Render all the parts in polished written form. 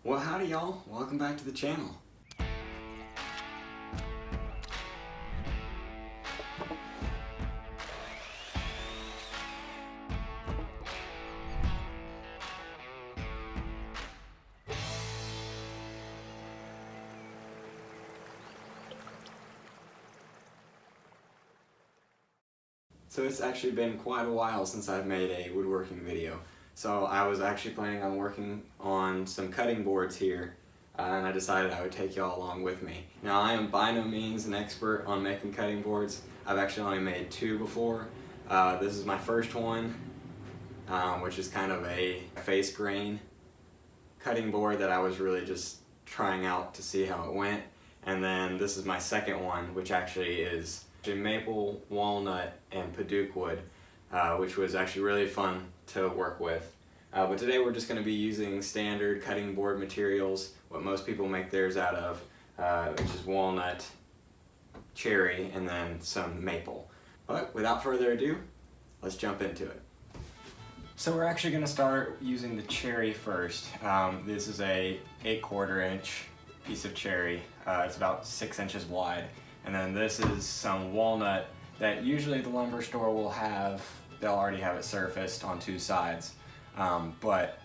Well, howdy y'all, welcome back to the channel. So it's actually been quite a while since I've made a woodworking video. So I was actually planning on working on some cutting boards here, and I decided I would take y'all along with me. Now I am by no means an expert on making cutting boards. I've actually only made two before. This is my first one, which is kind of a face grain cutting board that I was really just trying out to see how it went. And then this is my second one, which actually is maple, walnut, and padauk wood, which was actually really fun to work with. But today we're just going to be using standard cutting board materials, what most people make theirs out of, which is walnut, cherry, and then some maple. But without further ado, let's jump into it. So we're actually going to start using the cherry first. This is a 8/4 inch piece of cherry. It's about 6 inches wide. And then this is some walnut that usually the lumber store will have. They'll already have it surfaced on two sides, but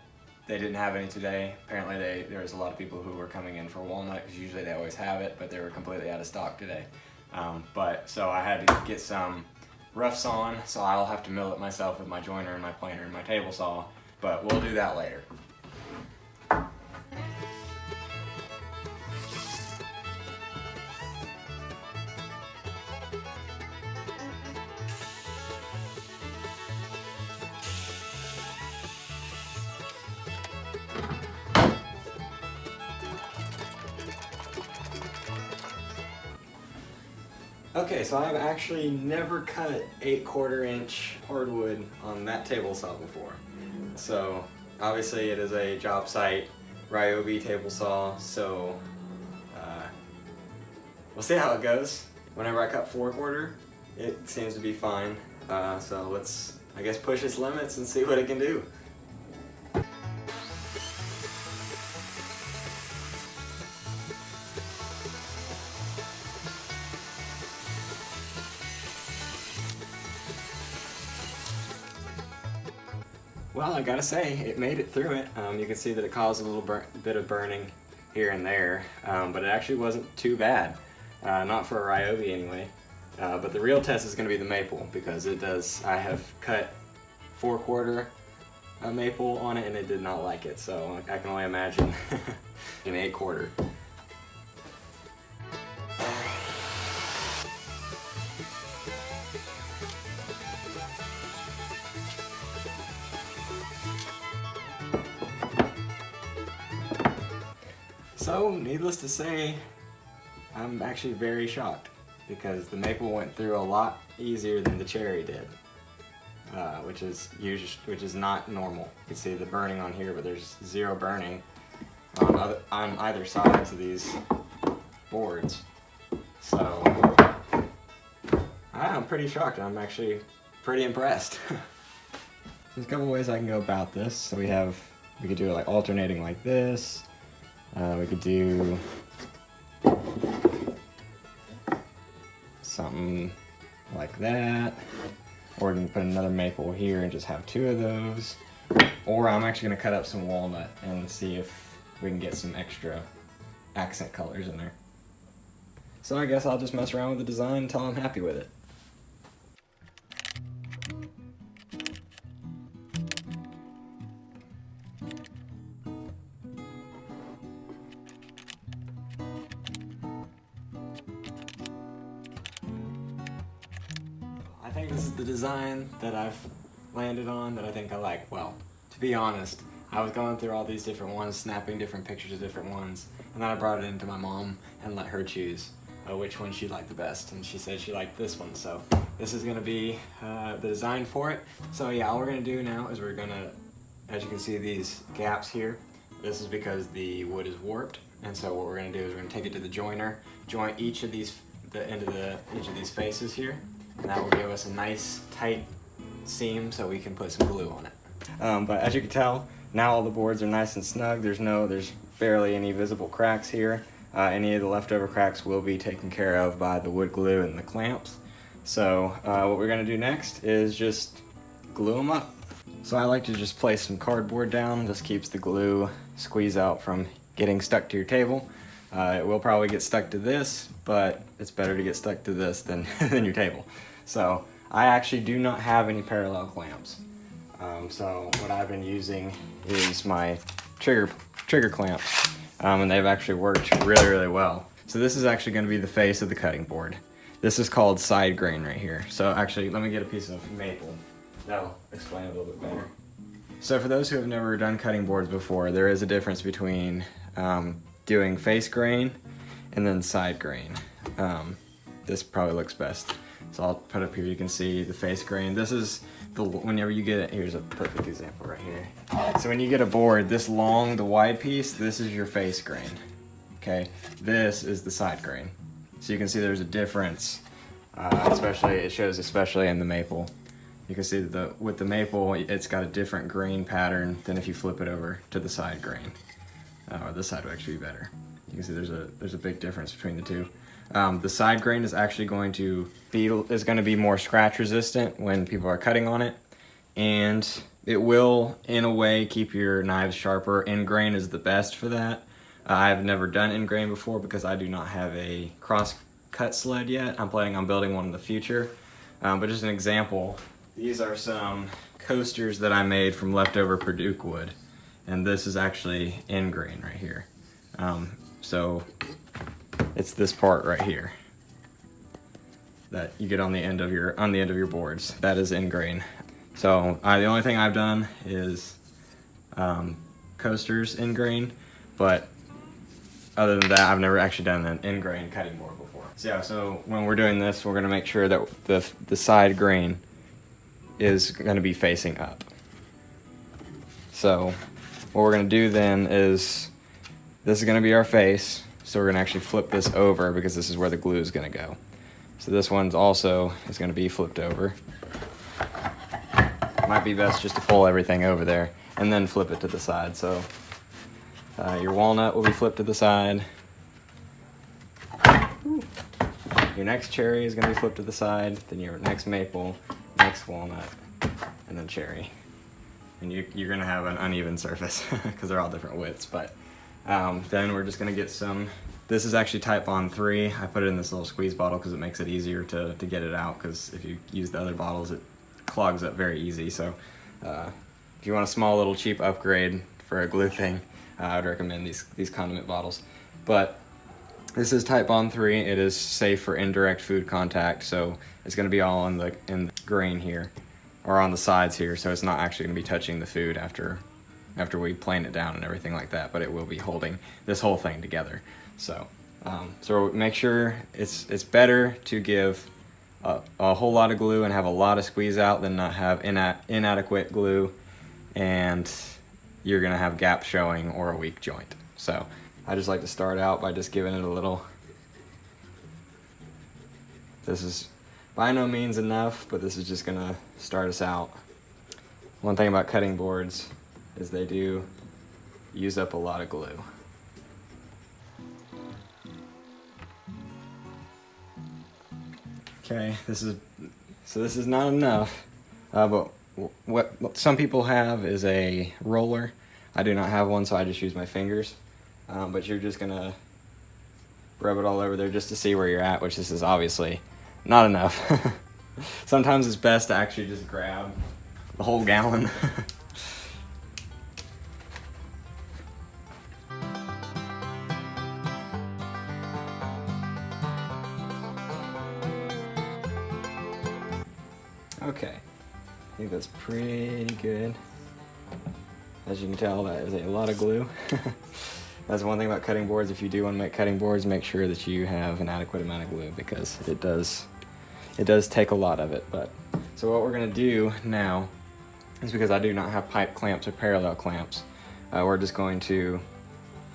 they didn't have any today. Apparently there was a lot of people who were coming in for walnut, because usually they always have it, but they were completely out of stock today. So I had to get some rough sawn, so I'll have to mill it myself with my joiner and my planer and my table saw, but we'll do that later. Okay, so I've actually never cut 8/4 inch hardwood on that table saw before. So obviously it is a job site Ryobi table saw, so we'll see how it goes. Whenever I cut 4/4, it seems to be fine. So let's, I guess, push its limits and see what it can do. Well, I gotta say, it made it through it. You can see that it caused a little bit of burning here and there, but it actually wasn't too bad. Not for a Ryobi anyway. But the real test is gonna be the maple, because it does, I have cut 4/4 maple on it and it did not like it, so I can only imagine an 8/4. So, needless to say, I'm actually very shocked, because the maple went through a lot easier than the cherry did, which is not normal. You can see the burning on here, but there's zero burning on either sides of these boards. So, I'm pretty shocked. I'm actually pretty impressed. There's a couple ways I can go about this. So we could do it like alternating like this. We could do something like that, or we can put another maple here and just have two of those, or I'm actually going to cut up some walnut and see if we can get some extra accent colors in there. So I guess I'll just mess around with the design until I'm happy with it. I think this is the design that I've landed on that I think I like. Well, to be honest, I was going through all these different ones, snapping different pictures of different ones, and then I brought it into my mom and let her choose which one she liked the best, and she said she liked this one, so this is going to be the design for it. So yeah, all we're going to do now is we're going to, as you can see these gaps here, this is because the wood is warped, and so what we're going to do is we're going to take it to the joiner, join each of these, each of these faces here, and that will give us a nice tight seam so we can put some glue on it. But as you can tell, now all the boards are nice and snug. There's barely any visible cracks here. Any of the leftover cracks will be taken care of by the wood glue and the clamps. So what we're going to do next is just glue them up. So I like to just place some cardboard down. This keeps the glue squeeze out from getting stuck to your table. It will probably get stuck to this, but it's better to get stuck to this than, than your table. So I actually do not have any parallel clamps. So what I've been using is my trigger clamps, and they've actually worked really well. So this is actually going to be the face of the cutting board. This is called side grain right here. So actually, let me get a piece of maple. That'll explain it a little bit better. So for those who have never done cutting boards before, there is a difference between doing face grain and then side grain. This probably looks best. So I'll put up here, you can see the face grain. This is the, whenever you get it, here's a perfect example right here. So when you get a board this long, the wide piece, this is your face grain, okay? This is the side grain. So you can see there's a difference, it shows especially in the maple. You can see that with the maple, it's got a different grain pattern than if you flip it over to the side grain. Or this side would actually be better. You can see there's a big difference between the two. The side grain is actually going to be more scratch resistant when people are cutting on it, and it will in a way keep your knives sharper. End grain is the best for that. I've never done end grain before because I do not have a cross cut sled yet. I'm planning on building one in the future. But just an example, these are some coasters that I made from leftover Purduke wood, and this is actually end grain right here. So it's this part right here that you get on the end of your boards. That is end grain. So the only thing I've done is coasters end grain, but other than that, I've never actually done an end grain cutting board before. So yeah, so when we're doing this, we're gonna make sure that the side grain is gonna be facing up. So what we're gonna do then is, this is gonna be our face. So we're gonna actually flip this over because this is where the glue is gonna go. So this one's also is gonna be flipped over. Might be best just to pull everything over there and then flip it to the side. So your walnut will be flipped to the side. Your next cherry is gonna be flipped to the side, then your next maple, next walnut, and then cherry. And you're gonna have an uneven surface because they're all different widths, but then we're just gonna get some, this is actually Type Bond 3. I put it in this little squeeze bottle because it makes it easier to get it out, because if you use the other bottles, it clogs up very easy. So if you want a small little cheap upgrade for a glue thing, I'd recommend these condiment bottles. But this is Type Bond 3. It is safe for indirect food contact, so it's gonna be all in the grain here, or on the sides here, so it's not actually gonna be touching the food after we plane it down and everything like that, but it will be holding this whole thing together. So so make sure it's better to give a whole lot of glue and have a lot of squeeze out than not have inadequate glue, and you're gonna have gaps showing or a weak joint. So I just like to start out by just giving it a little. This is by no means enough, but this is just gonna start us out. One thing about cutting boards is they do use up a lot of glue. Okay, this is not enough, but what some people have is a roller. I do not have one, so I just use my fingers. But you're just gonna rub it all over there just to see where you're at, which this is obviously not enough. Sometimes it's best to actually just grab the whole gallon. Okay, I think that's pretty good. As you can tell, that is a lot of glue. That's one thing about cutting boards. If you do want to make cutting boards, make sure that you have an adequate amount of glue, because it does take a lot of it. But so what we're gonna do now is, because I do not have pipe clamps or parallel clamps, we're just going to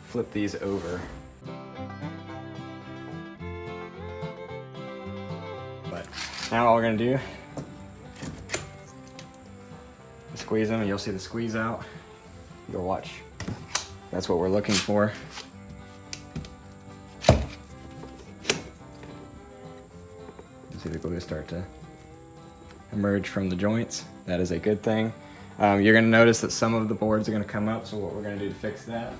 flip these over. But now all we're gonna do is squeeze them, and you'll see the squeeze out. You'll watch That's what we're looking for. See the glue start to emerge from the joints. That is a good thing. You're gonna notice that some of the boards are gonna come up, so what we're gonna do to fix that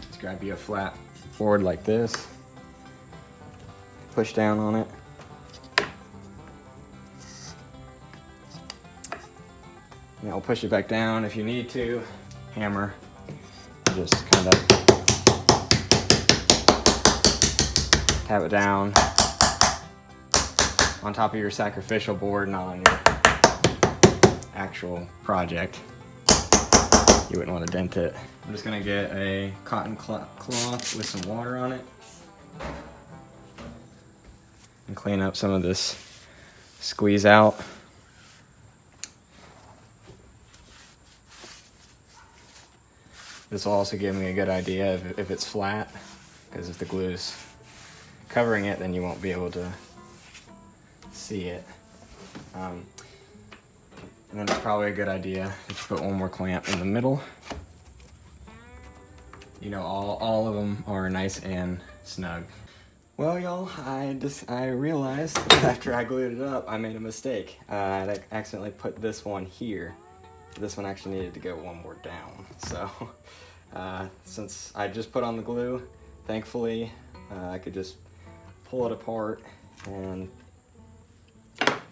is grab you a flat board like this, push down on it, and I'll push it back down if you need to. Hammer, just kind of tap it down on top of your sacrificial board, not on your actual project. You wouldn't want to dent it. I'm just gonna get a cotton cloth with some water on it and clean up some of this squeeze out. This will also give me a good idea if it's flat, because if the glue's covering it, then you won't be able to see it. And then it's probably a good idea to put one more clamp in the middle. You know, all of them are nice and snug. Well, y'all, I realized after I glued it up, I made a mistake. I accidentally put this one here. This one actually needed to go one more down. So, since I just put on the glue, thankfully, I could just pull it apart and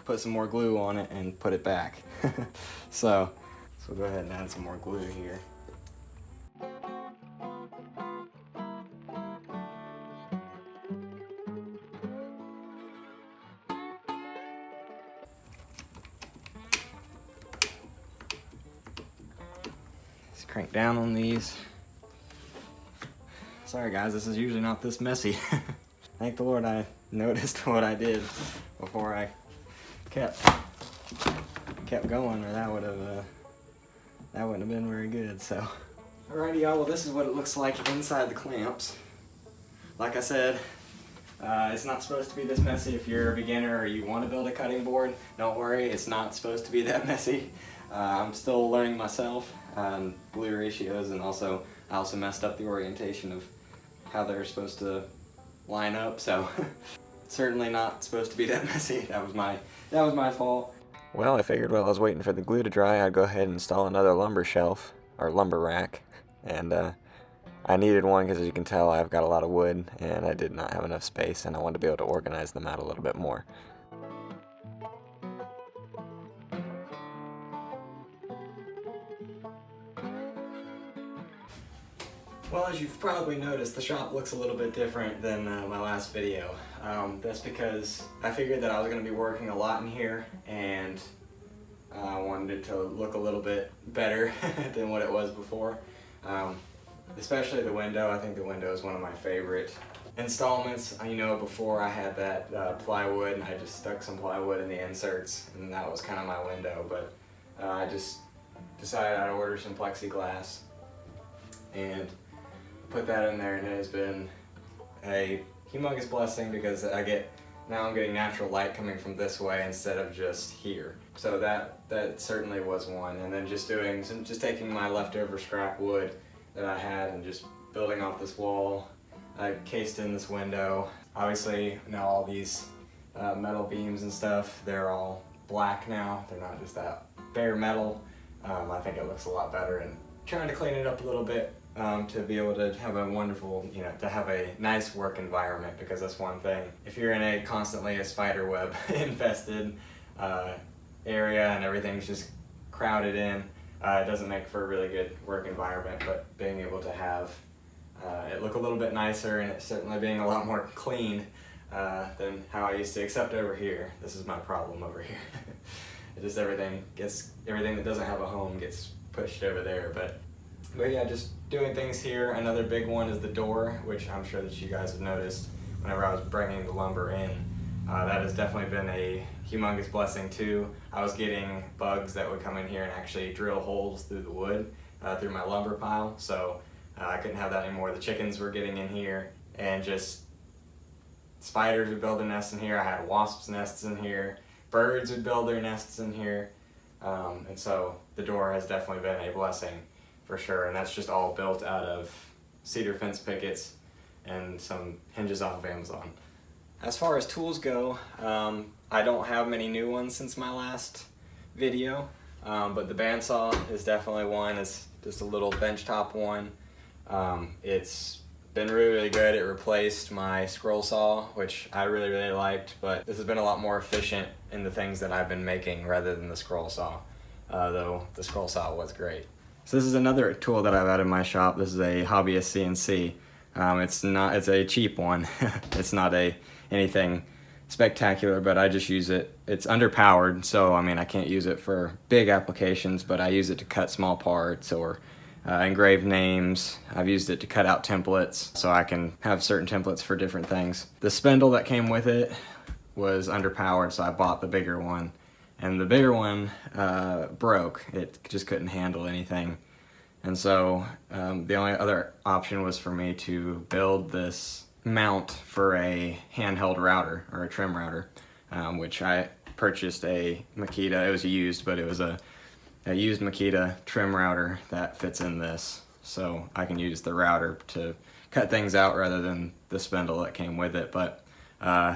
put some more glue on it and put it back. So we'll go ahead and add some more glue here. Just crank down on these. Sorry guys, this is usually not this messy. Thank the Lord I noticed what I did before I kept going, or that wouldn't have been very good. So, alrighty y'all, well this is what it looks like inside the clamps. Like I said, it's not supposed to be this messy. If you're a beginner or you want to build a cutting board, don't worry, it's not supposed to be that messy. I'm still learning myself on glue ratios, and I also messed up the orientation of how they're supposed to line up, so certainly not supposed to be that messy. That was my fault. Well, I figured while I was waiting for the glue to dry, I'd go ahead and install another lumber shelf, or lumber rack, and I needed one because, as you can tell, I've got a lot of wood, and I did not have enough space, and I wanted to be able to organize them out a little bit more. Well, as you've probably noticed, the shop looks a little bit different than my last video. That's because I figured that I was going to be working a lot in here, and I wanted it to look a little bit better than what it was before. Especially the window. I think the window is one of my favorite installments. You know, before I had that plywood, and I just stuck some plywood in the inserts, and that was kind of my window, but I just decided I'd order some plexiglass and put that in there, and it has been a humongous blessing because now I'm getting natural light coming from this way instead of just here. So that certainly was one. And then just taking my leftover scrap wood that I had and just building off this wall. I cased in this window. Obviously now all these metal beams and stuff, they're all black now. They're not just that bare metal. I think it looks a lot better, and trying to clean it up a little bit to be able to have a wonderful, to have a nice work environment, because that's one thing. If you're in a constantly a spider web infested area and everything's just crowded in, it doesn't make for a really good work environment. But being able to have it look a little bit nicer, and it's certainly being a lot more clean than how I used to, except over here. This is my problem over here. Just everything that doesn't have a home gets pushed over there. But yeah, just doing things here. Another big one is the door, which I'm sure that you guys have noticed whenever I was bringing the lumber in. That has definitely been a humongous blessing too. I was getting bugs that would come in here and actually drill holes through the wood, through my lumber pile, so I couldn't have that anymore. The chickens were getting in here, and just spiders would build their nests in here. I had wasps' nests in here. Birds would build their nests in here. And so the door has definitely been a blessing for sure, and that's just all built out of cedar fence pickets and some hinges off of Amazon. As far as tools go, I don't have many new ones since my last video, but the bandsaw is definitely one. It's just a little benchtop one. It's been really good. It replaced my scroll saw, which I really liked, but this has been a lot more efficient in the things that I've been making rather than the scroll saw, though the scroll saw was great. So this is another tool that I've had in my shop. This is a hobbyist CNC. It's a cheap one. It's not anything spectacular, but I just use it. It's underpowered, so I mean I can't use it for big applications, but I use it to cut small parts or engrave names. I've used it to cut out templates, so I can have certain templates for different things. The spindle that came with it was underpowered, so I bought the bigger one. And the bigger one broke. It just couldn't handle anything. And so the only other option was for me to build this mount for a handheld router, or a trim router, which I purchased a Makita. It was used, but it was a used Makita trim router that fits in this. So I can use the router to cut things out rather than the spindle that came with it. But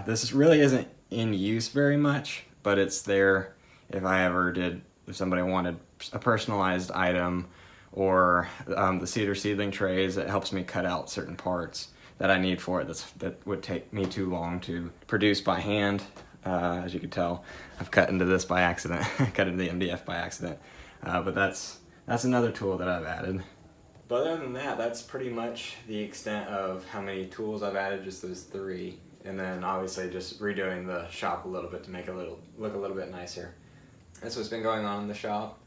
this really isn't in use very much, but it's there if somebody wanted a personalized item, or the cedar seedling trays. It helps me cut out certain parts that I need for it that would take me too long to produce by hand. As you can tell, I've cut into this by accident, cut into the MDF by accident. But that's another tool that I've added. But other than that, that's pretty much the extent of how many tools I've added, just those 3. And then obviously just redoing the shop a little bit to make it look a little bit nicer. That's what's been going on in the shop,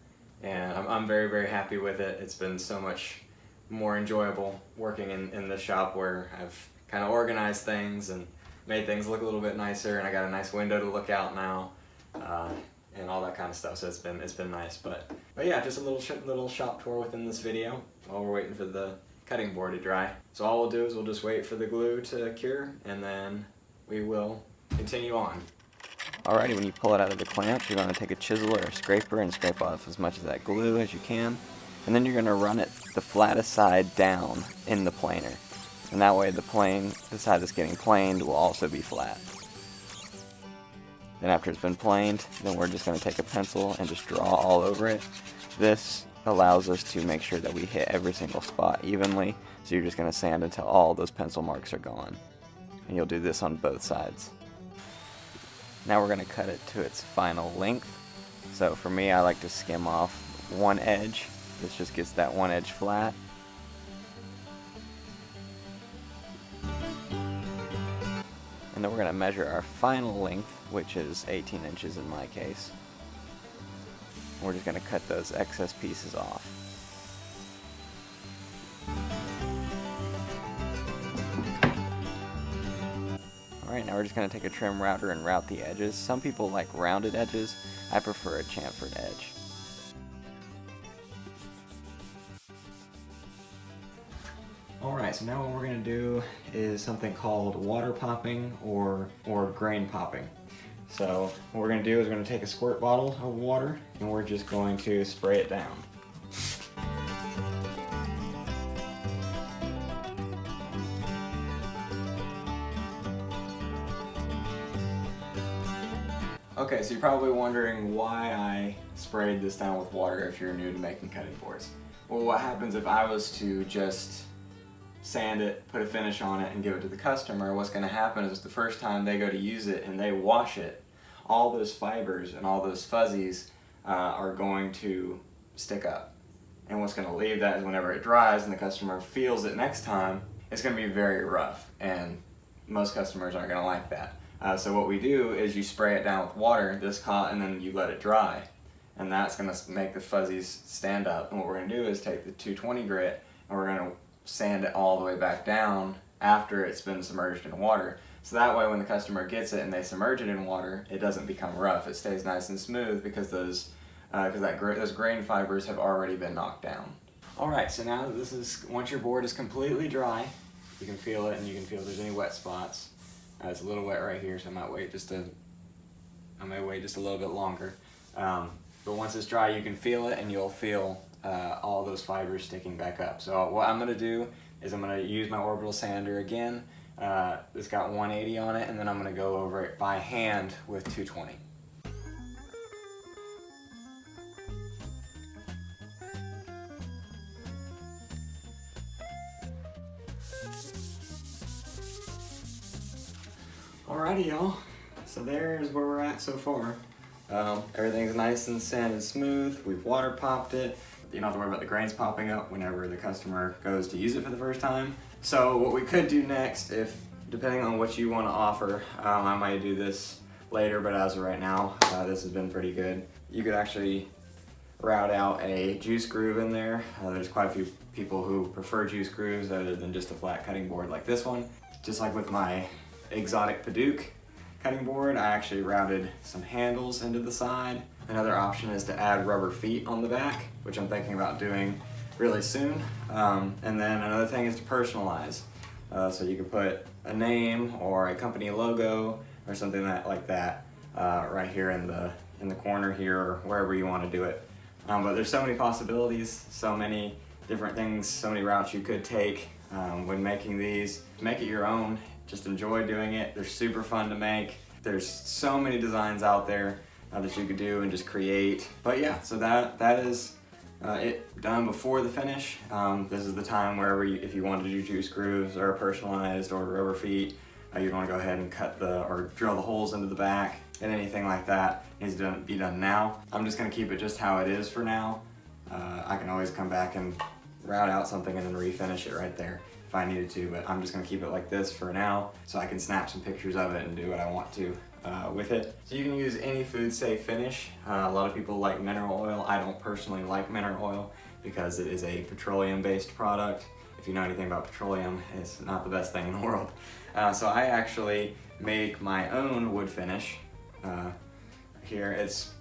and I'm very happy with it. It's been so much more enjoyable working in the shop, where I've kind of organized things and made things look a little bit nicer, and I got a nice window to look out now, and all that kind of stuff. So it's been nice. But yeah, just a little shop tour within this video while we're waiting for the cutting board to dry. So all we'll do is we'll just wait for the glue to cure, and then we will continue on. Alrighty, when you pull it out of the clamp, you're going to take a chisel or a scraper and scrape off as much of that glue as you can. And then you're going to run it the flattest side down in the planer. And that way the side that's getting planed will also be flat. Then after it's been planed, then we're just going to take a pencil and just draw all over it. This allows us to make sure that we hit every single spot evenly. So you're just going to sand until all those pencil marks are gone. And you'll do this on both sides. Now we're going to cut it to its final length. So for me, I like to skim off one edge. This just gets that one edge flat. And then we're going to measure our final length, which is 18 inches in my case. We're just going to cut those excess pieces off. Alright, now we're just going to take a trim router and route the edges. Some people like rounded edges. I prefer a chamfered edge. Alright, so now what we're going to do is something called water popping or grain popping. So what we're going to do is we're going to take a squirt bottle of water and we're just going to spray it down. Okay, so you're probably wondering why I sprayed this down with water if you're new to making cutting boards. Well, what happens if I was to just sand it, put a finish on it, and give it to the customer? What's going to happen is the first time they go to use it and they wash it, all those fibers and all those fuzzies are going to stick up. And what's going to leave that is whenever it dries and the customer feels it next time, it's going to be very rough, and most customers aren't going to like that. So what we do is you spray it down with water, and then you let it dry. And that's going to make the fuzzies stand up. And what we're going to do is take the 220 grit and we're going to sand it all the way back down after it's been submerged in water. So that way when the customer gets it and they submerge it in water, it doesn't become rough. It stays nice and smooth because those grain fibers have already been knocked down. Alright, so now that once your board is completely dry, you can feel it and you can feel if there's any wet spots. It's a little wet right here, so I may wait just a little bit longer. But once it's dry, you can feel it, and you'll feel all those fibers sticking back up. So what I'm going to do is I'm going to use my orbital sander again. It's got 180 on it, and then I'm going to go over it by hand with 220. Alrighty, y'all. So there's where we're at so far. Everything's nice and sanded smooth. We've water popped it. You don't have to worry about the grains popping up whenever the customer goes to use it for the first time. So what we could do next, if depending on what you want to offer, I might do this later, but as of right now, this has been pretty good. You could actually route out a juice groove in there. There's quite a few people who prefer juice grooves other than just a flat cutting board like this one. Just like with my exotic Paduke cutting board, I actually routed some handles into the side. Another option is to add rubber feet on the back, which I'm thinking about doing really soon. And then another thing is to personalize. So you could put a name or a company logo or something like that right here in the corner here or wherever you want to do it. But there's so many possibilities, so many different things, so many routes you could take when making these. Make it your own. Just enjoy doing it. They're super fun to make. There's so many designs out there that you could do and just create. But yeah, so that is it done before the finish. This is the time where if you want to do juice grooves or personalized or rubber feet, you'd want to go ahead and cut or drill the holes into the back, and anything like that needs to be done now. I'm just going to keep it just how it is for now. I can always come back and route out something and then refinish it right there if I needed to, but I'm just going to keep it like this for now so I can snap some pictures of it and do what I want to with it. So you can use any food safe finish. A lot of people like mineral oil. I don't personally like mineral oil because it is a petroleum based product. If you know anything about petroleum, it's not the best thing in the world. So I actually make my own wood finish here. It's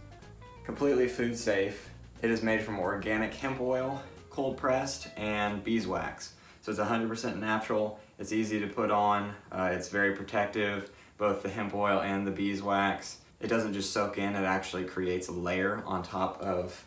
completely food safe. It is made from organic hemp oil, cold pressed, and beeswax. So it's 100% natural. It's easy to put on. It's very protective, both the hemp oil and the beeswax. It doesn't just soak in, it actually creates a layer on top of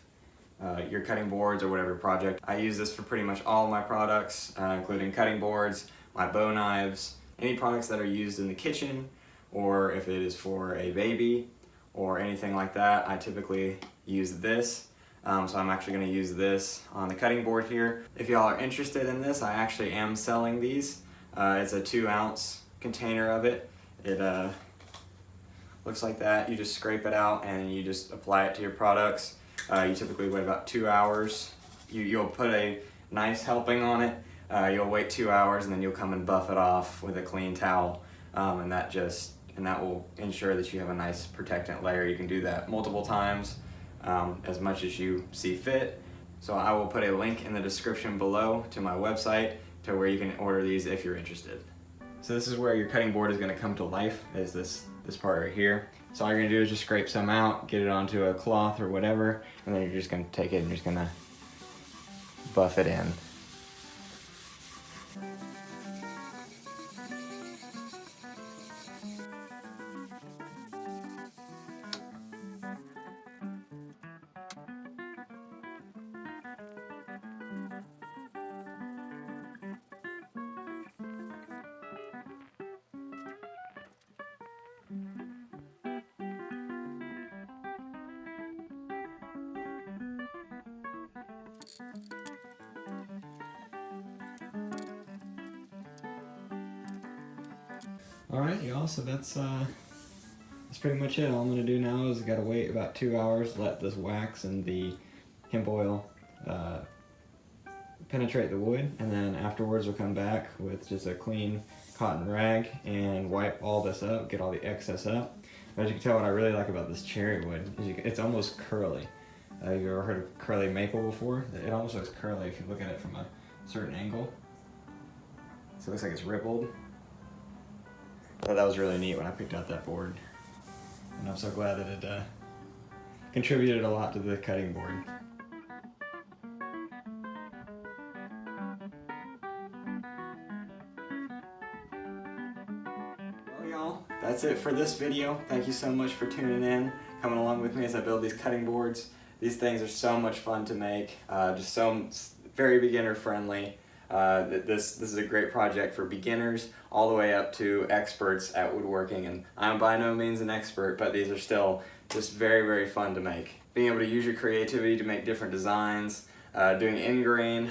your cutting boards or whatever project. I use this for pretty much all of my products, including cutting boards, my bow knives, any products that are used in the kitchen, or if it is for a baby or anything like that, I typically use this. So I'm actually going to use this on the cutting board here. If y'all are interested in this, I actually am selling these. It's a 2-ounce container of it. It looks like that. You just scrape it out and you just apply it to your products. You typically wait about 2 hours. You'll put a nice helping on it. You'll wait 2 hours and then you'll come and buff it off with a clean towel. And that will ensure that you have a nice protectant layer. You can do that multiple times. As much as you see fit. So I will put a link in the description below to my website to where you can order these if you're interested. So this is where your cutting board is going to come to life, is this part right here. So all you're going to do is just scrape some out, get it onto a cloth or whatever, and then you're just going to take it and you're just going to buff it in. Alright y'all, so that's pretty much it. All I'm going to do now is gotta wait about 2 hours, let this wax and the hemp oil penetrate the wood, and then afterwards we'll come back with just a clean cotton rag and wipe all this up, get all the excess up. But as you can tell, what I really like about this cherry wood is it's almost curly. Have you ever heard of curly maple before? It almost looks curly if you look at it from a certain angle. So it looks like it's rippled. I thought that was really neat when I picked out that board. And I'm so glad that it contributed a lot to the cutting board. Well y'all, that's it for this video. Thank you so much for tuning in, coming along with me as I build these cutting boards. These things are so much fun to make, just so very beginner friendly. This is a great project for beginners all the way up to experts at woodworking, and I'm by no means an expert, but these are still just very, very fun to make. Being able to use your creativity to make different designs, doing end grain.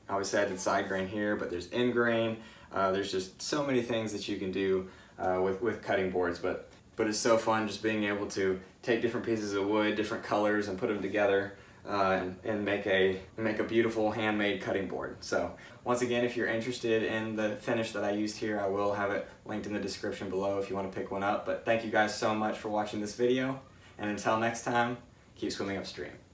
Obviously I did side grain here, but there's end grain. There's just so many things that you can do with cutting boards, but it's so fun just being able to take different pieces of wood, different colors, and put them together and make a beautiful handmade cutting board. So once again, if you're interested in the finish that I used here, I will have it linked in the description below if you want to pick one up. But thank you guys so much for watching this video, and until next time, keep swimming upstream.